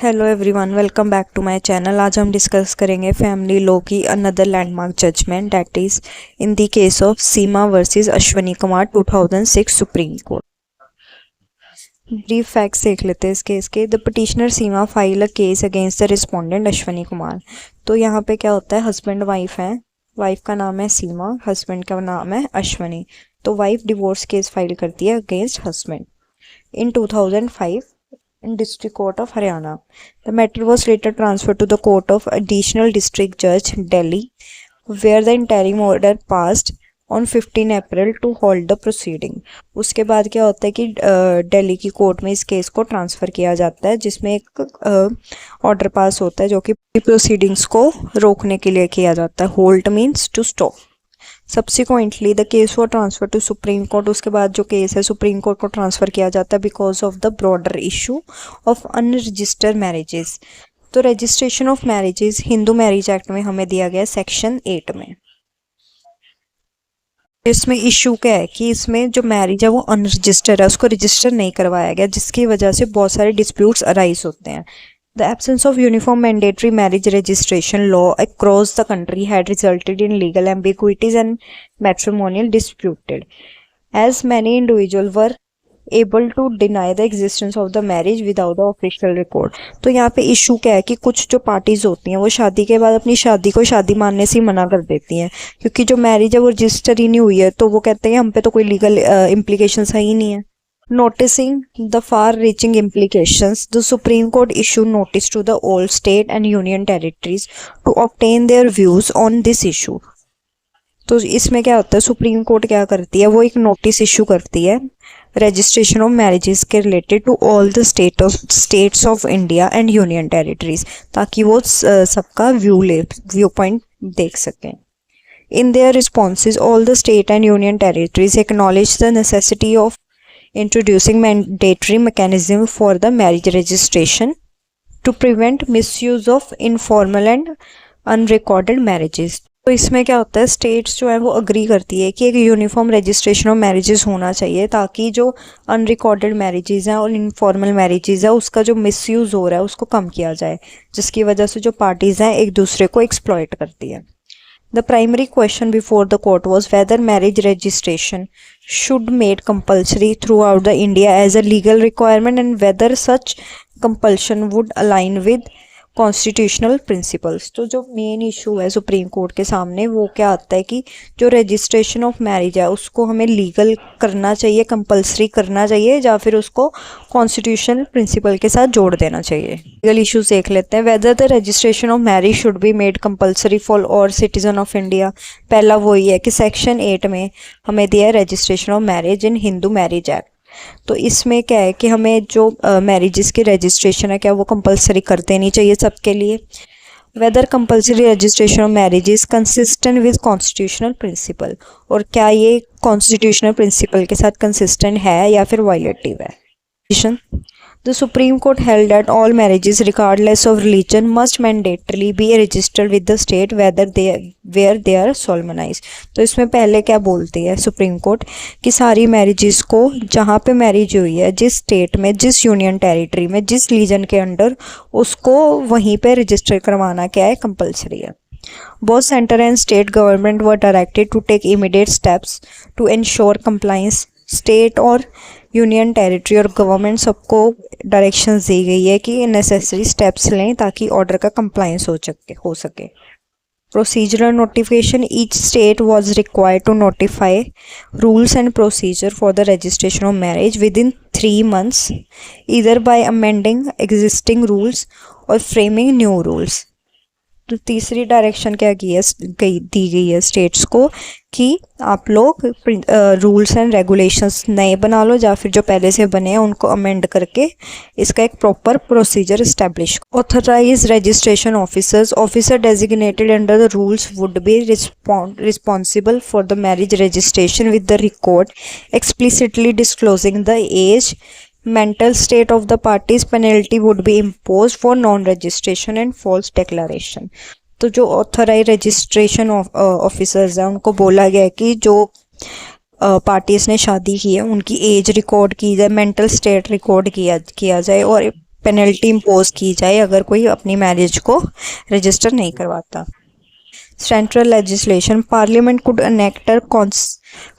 Hello everyone, welcome back to my channel. आज हम discuss करेंगे फैमिली लॉ की another landmark judgement, that is in the case of Seema versus Ashwani Kumar 2006 Supreme Court. Brief facts देख लेते हैं इस केस के। The petitioner Seema file a case against the respondent Ashwani Kumar. तो यहाँ पे क्या होता है, हस्बैंड वाइफ है, वाइफ का नाम है सीमा, हस्बैंड का नाम है अश्वनी। तो वाइफ डिवोर्स केस फाइल करती है against husband in 2005 in District Court of Haryana. The matter was later transferred to the Court of Additional District Judge, Delhi, where the interim order passed on 15 April to hold the proceeding. उसके बाद क्या होता है कि दिल्ली की court में इस case को ट्रांसफ़र किया जाता है, जिसमें एक ऑर्डर पास होता है जो कि प्रोसीडिंग्स को रोकने के लिए किया जाता है। Hold means to stop. Subsequently the case for transfer to Supreme Court. उसके बाद जो केस है सुप्रीम कोर्ट को ट्रांसफ़र किया जाता है because of the broader issue of unregistered marriages. तो registration of marriages Hindu marriage act में हमें दिया गया सेक्शन 8 में। इसमें इशू क्या है कि इसमें जो मैरिज है वो अनरजिस्टर्ड है, उसको रजिस्टर नहीं करवाया गया, जिसकी वजह से बहुत सारे डिस्प्यूट्स अराइज होते हैं। The absence of uniform mandatory marriage registration law across the country had resulted in legal ambiguities and matrimonial disputes, as many individuals were able to deny the existence of the marriage without the official record. तो यहाँ पे issue क्या है कि कुछ जो parties होती हैं वो शादी के बाद अपनी शादी को शादी मानने से मना कर देती हैं, क्योंकि जो मैरिज है वो रजिस्टर ही नहीं हुई है, तो वो कहते हैं हम पे तो कोई लीगल इम्प्लीकेशंस है ही नहीं है। Noticing the far-reaching implications, the Supreme Court issued notice to the all state and union territories to obtain their views on this issue. तो इसमें क्या होता है, सुप्रीम कोर्ट क्या करती है, वो एक नोटिस इशू करती है रजिस्ट्रेशन ऑफ मैरिजेस के related to all the states of India and union territories, ताकि वो सबका व्यू पॉइंट देख सकें। In their responses, all the state and union territories acknowledged the necessity of introducing mandatory mechanism for the marriage registration to prevent misuse of informal and unrecorded marriages. तो इसमें क्या होता है, स्टेट्स जो है वो अग्री करती है कि एक यूनिफॉर्म रजिस्ट्रेशन ऑफ मैरिजेस होना चाहिए, ताकि जो अनरिकॉर्डेड मैरिजेस हैं और इनफॉर्मल मैरिजेस है उसका जो मिसयूज़ हो रहा है उसको कम किया जाए, जिसकी वजह से जो पार्टीज़ हैं एक दूसरे को एक्सप्लॉइट करती है। The primary question before the court was whether marriage registration should be made compulsory throughout the India as a legal requirement and whether such compulsion would align with constitutional principles. तो जो main issue है supreme court के सामने वो क्या आता है कि जो रजिस्ट्रेशन ऑफ मैरिज है उसको हमें लीगल करना चाहिए, कंपलसरी करना चाहिए, या फिर उसको कॉन्स्टिट्यूशनल प्रिंसिपल के साथ जोड़ देना चाहिए। लीगल इश्यूज देख लेते हैं। Whether the registration of marriage should be made compulsory for all citizen of India. पहला वही है कि सेक्शन 8 में हमें दिया है registration of marriage in Hindu marriage act. तो इसमें क्या है कि हमें जो मैरिजेस की रजिस्ट्रेशन है क्या वो कंपलसरी कर देनी चाहिए सबके लिए। Whether compulsory registration of marriage is consistent with constitutional principle, और क्या ये कॉन्स्टिट्यूशनल प्रिंसिपल के साथ कंसिस्टेंट है या फिर वायलेटिव है। The Supreme Court held that all marriages, regardless of religion, must mandatorily be registered with the state where they are solemnized. तो इसमें पहले क्या बोलती है सुप्रीम कोर्ट कि सारी मैरिजेस को जहाँ पे मैरिज हुई है, जिस स्टेट में, जिस यूनियन टेरिटरी में, जिस रीजन के अंडर, उसको वहीं पे रजिस्टर करवाना क्या है, कंपलसरी है। Both center and state government were directed to take immediate steps to ensure compliance. State और यूनियन टेरिटरी और गवर्नमेंट सबको डायरेक्शंस दी गई है कि नेसेसरी स्टेप्स लें ताकि ऑर्डर का कंप्लायंस हो सके। Procedural notification, each state was required to notify rules and procedure for the registration of marriage with in 3 months, either by amending existing rules और फ्रेमिंग न्यू रूल्स। तो तीसरी direction क्या दी गई है स्टेट्स को कि आप लोग रूल्स एंड रेगुलेशंस नए बना लो, या फिर जो पहले से बने हैं उनको अमेंड करके इसका एक proper procedure establish. Authorise registration officer designated under the rules would be responsible for the marriage registration with the record explicitly disclosing the age, mental state of the parties. Penalty would be imposed for non-registration and false declaration. तो जो authorise registration officers हैं उनको बोला गया है कि जो parties ने शादी की है उनकी एज रिकॉर्ड की जाए, मेंटल स्टेट रिकॉर्ड किया जाए, और पेनल्टी इम्पोज की जाए अगर कोई अपनी मैरिज को रजिस्टर नहीं करवाता। Central legislation, Parliament could enact a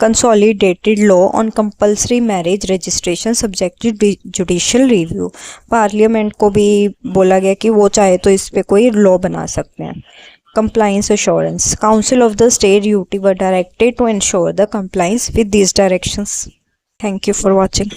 consolidated law on compulsory marriage registration subject to judicial review। Parliament को भी बोला गया कि वो चाहे तो इस पे कोई लॉ बना सकते हैं। Compliance assurance, Council of the State UT were directed to ensure the compliance with these directions। Thank you for watching।